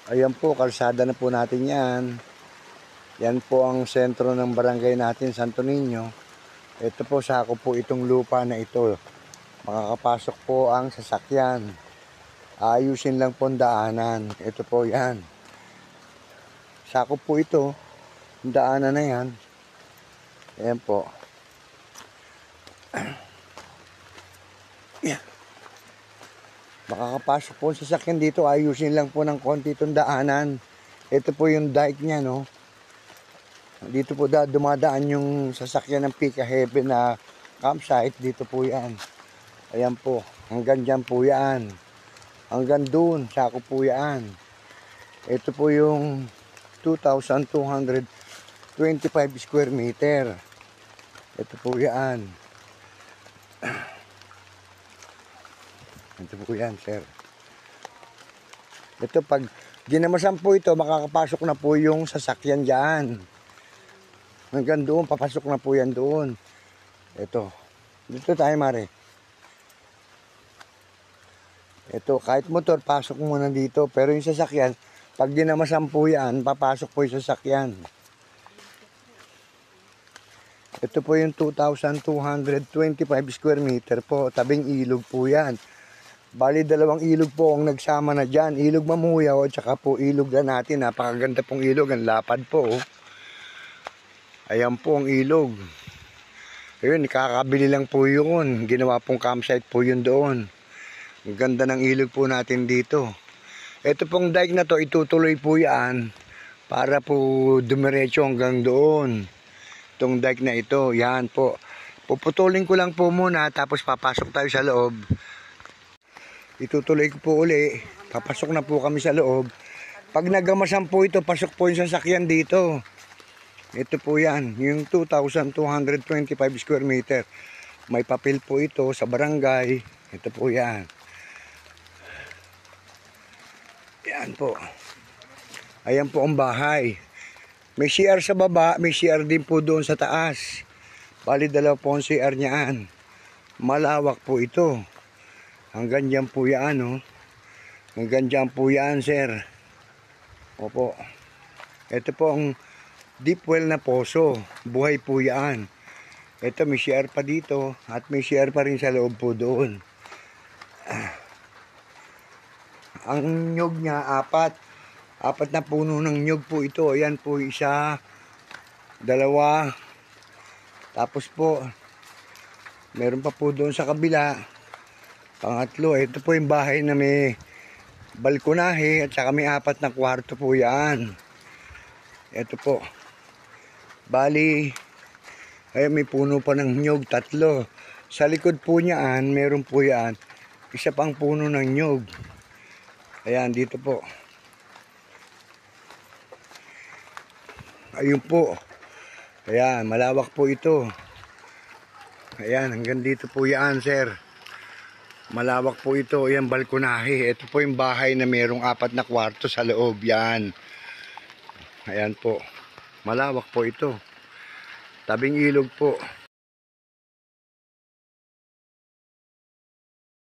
Ayan po, kalsada na po natin yan. Yan po ang sentro ng barangay natin, Santo Niño. Ito po, sako po itong lupa na ito. Makakapasok po ang sasakyan. Ayusin lang po ang daanan. Ito po yan. Sako po ito. Ang daanan na yan. Ayan po. Yeah. Makakapasok po ang sasakyan dito. Ayusin lang po ng konti itong daanan. Ito po yung dike niya, no? Dito po dumadaan yung sasakyan ng Pika Heaven na campsite. Dito po yan. Ayan po. Hanggang dyan po yan. Hanggang dun. Sako po yan. Ito po yung 2,225 square meter. Ito po yan. Ito po yan, sir. Ito, pag ginamasan po ito, makakapasok na po yung sasakyan dyan. Hanggang doon, papasok na po yan doon. Ito. Dito tayo, Mare. Ito, kahit motor, pasok muna dito. Pero yung sasakyan, pag ginamasan po yan, papasok po yung sasakyan. Ito po yung 2,225 square meter po. Tabing ilog po yan. Bali, dalawang ilog po ang nagsama na dyan. Ilog Mamuyaw at saka po ilog na natin. Napakaganda pong ilog. Ang lapad po. Oh. Ayan po ang ilog. Ayun, ikakabili lang po yun. Ginawa pong campsite po yun doon. Ang ganda ng ilog po natin dito. Ito pong dike na to, itutuloy po yan para po dumiretso hanggang doon. Itong dike na ito, yan po. Puputulin ko lang po muna tapos papasok tayo sa loob. Itutuloy ko po uli. Papasok na po kami sa loob. Pag nagamasan po ito, pasok po yung sasakyan dito. Ito po yan, yung 2,225 square meter. May papel po ito sa barangay. Ito po yan. Yan po. Ayan po ang bahay. May CR sa baba, may CR din po doon sa taas. Bali, dalawa po ang CR niyaan. Malawak po ito. Hanggang dyan po yan, no? Hanggang dyan po yan, sir. Opo. Ito po ang deep well na poso. Buhay po yan. Ito, may CR pa dito. At may CR pa rin sa loob po doon. Ang nyug niya, apat na puno ng nyug po ito. Ayan po, isa, dalawa. Tapos po, meron pa po doon sa kabila. Pangatlo, ito po yung bahay na may balkonahe at saka may apat na kwarto po yan. Ito po. Bali, ay may puno pa ng nyug, 3. Sa likod po niyaan, meron po yan. Isa pang puno ng nyug. Ayan, dito po. Ayun po. Ayan, malawak po ito. Ayan, hanggang dito po yan, sir. Malawak po ito. Ayan, balkonahe. Ito po yung bahay na mayroong 4 na kwarto sa loob. Yan. Ayan po. Malawak po ito. Tabing ilog po.